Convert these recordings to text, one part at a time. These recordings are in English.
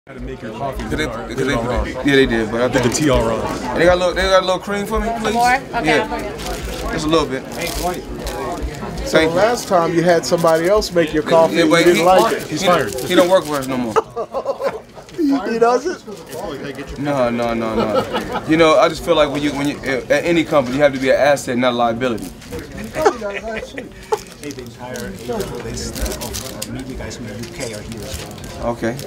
Had to make your coffee. Yeah, they did, but I think the tea all wrong. They got a little cream for me, please. More? Okay, yeah. I'll bring it. Just a little bit. So last time you had somebody else make your coffee and you didn't like it. He's fired. He don't work for us no more. He doesn't? No. You know, I just feel like when you at any company, you have to be an asset, not a liability. Hey, the entire media guys from the UK are here as well. Okay.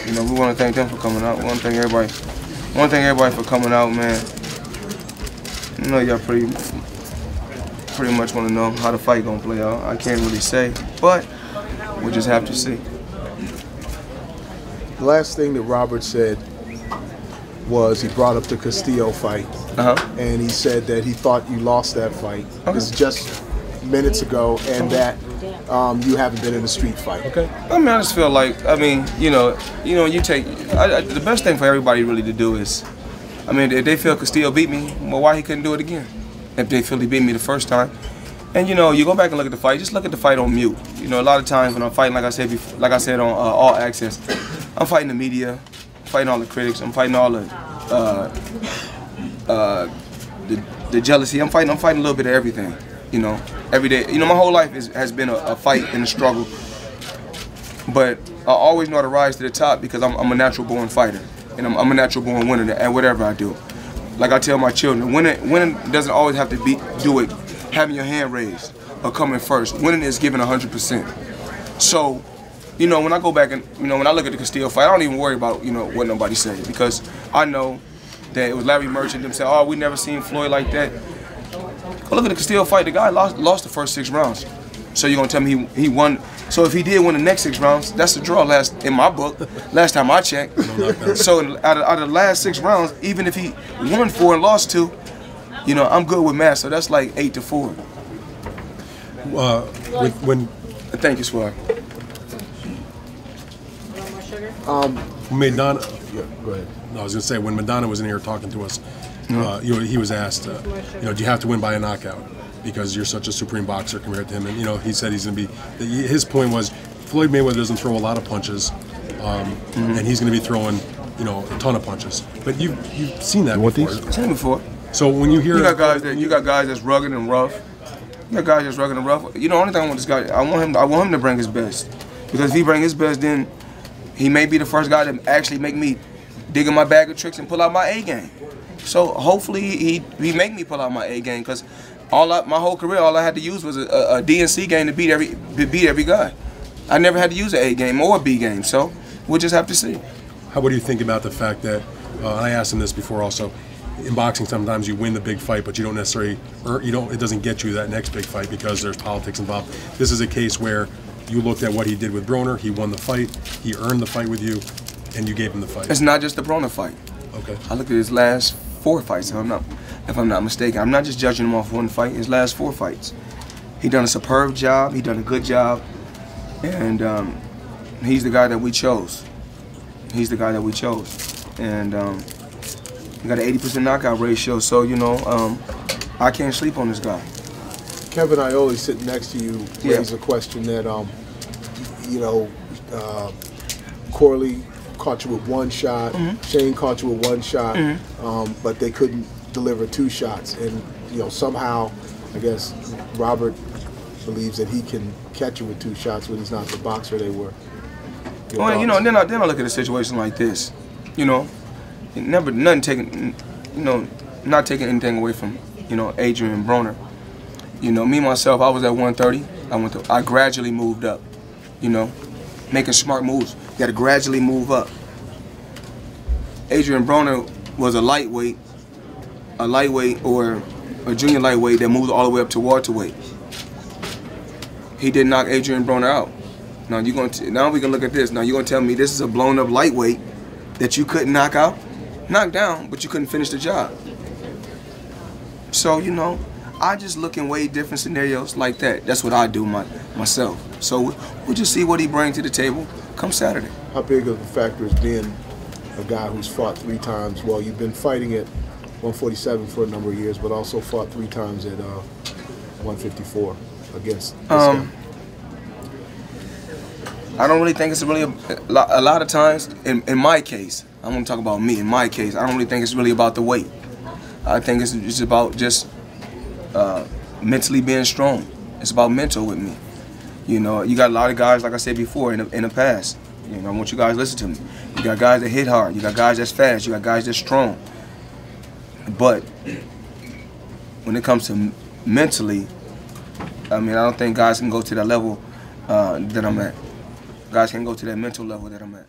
You know, we want to thank them for coming out. We want to thank everybody for coming out, man. You know, y'all pretty much want to know how the fight gonna play out. I can't really say, but we'll just have to see. The last thing that Robert said was he brought up the Castillo fight, and he said that he thought you lost that fight. This is just minutes ago, and that you haven't been in a street fight. Okay. I mean, I just feel like, you take. The best thing for everybody really to do is, I mean, if they feel Castillo beat me, well, why he couldn't do it again? If they feel he beat me the first time, and you know, you go back and look at the fight. Just look at the fight on mute. You know, a lot of times when I'm fighting, like I said before, like I said on All Access, I'm fighting the media, I'm fighting all the critics, I'm fighting all the jealousy. I'm fighting a little bit of everything. You know, every day. You know, my whole life has been a fight and a struggle. But I always know how to rise to the top because I'm a natural born fighter, and I'm a natural born winner at whatever I do. Like I tell my children, winning doesn't always have to do it having your hand raised or coming first. Winning is giving 100%. So, you know, when I go back and, you know, when I look at the Castillo fight, I don't even worry about, you know, what nobody says, because I know that it was Larry Merchant them saying, oh, we never seen Floyd like that. Go look at the Castillo fight. The guy lost the first 6 rounds. So you're gonna tell me he won? So if he did win the next 6 rounds, that's a draw in my book. Last time I checked. So out of the last 6 rounds, even if he won 4 and lost 2, you know, I'm good with math. So that's like 8-4. Thank you, Swag. Maidana. Yeah, go ahead. No, I was gonna say, when Maidana was in here talking to us, you know, he was asked, you know, do you have to win by a knockout because you're such a supreme boxer compared to him? And you know, he said he's gonna be. His point was, Floyd Mayweather doesn't throw a lot of punches, and he's gonna be throwing, you know, a ton of punches. But you've seen that before. Seen it before. So when you hear, you got guys that's rugged and rough. You got guys that's rugged and rough. You know, only thing I want this guy, I want him to bring his best, because if he bring his best, then he may be the first guy to actually make me dig in my bag of tricks and pull out my A game. So hopefully he make me pull out my A game, because my whole career all I had to use was a D and C game to beat every guy. I never had to use an A game or a B game. So we'll just have to see. What do you think about the fact that I asked him this before also? In boxing, sometimes you win the big fight, but you don't necessarily, it doesn't get you that next big fight because there's politics involved. This is a case where you looked at what he did with Broner, he won the fight, he earned the fight with you, and you gave him the fight. It's not just the Broner fight. Okay. I looked at his last 4 fights, if I'm not mistaken. I'm not just judging him off one fight, his last 4 fights. He done a superb job, he done a good job, and he's the guy that we chose. He's the guy that we chose. And he got an 80% knockout ratio, so, you know, I can't sleep on this guy. Kevin Iole sitting next to you raised a question that, you know, Corley caught you with 1 shot, Shane caught you with 1 shot, but they couldn't deliver 2 shots. And, you know, somehow, I guess, Robert believes that he can catch you with 2 shots when he's not the boxer they were. Well, you know, then I look at a situation like this, you know, not taking anything away from, you know, Adrien Broner. You know, me myself, I was at 130. I gradually moved up, you know, making smart moves. You got to gradually move up. Adrien Broner was a lightweight or a junior lightweight that moved all the way up to welterweight. He did knock Adrien Broner out. Now we can look at this. Now you're gonna tell me this is a blown up lightweight that you couldn't knock out, knock down, but you couldn't finish the job. So, you know, I just look in way different scenarios like that. That's what I do myself. So we'll just see what he brings to the table come Saturday. How big of a factor is being a guy who's fought 3 times? Well, you've been fighting at 147 for a number of years, but also fought 3 times at 154 against this guy. I don't really think it's really a lot of times. In my case, I'm gonna talk about me. In my case, I don't really think it's really about the weight. I think it's about just mentally being strong. It's about mental with me. You know, you got a lot of guys, like I said before, in the past. You know, I want you guys to listen to me. You got guys that hit hard. You got guys that's fast. You got guys that's strong. But when it comes to mentally, I mean, I don't think guys can go to that level that I'm at. Guys can go to that mental level that I'm at.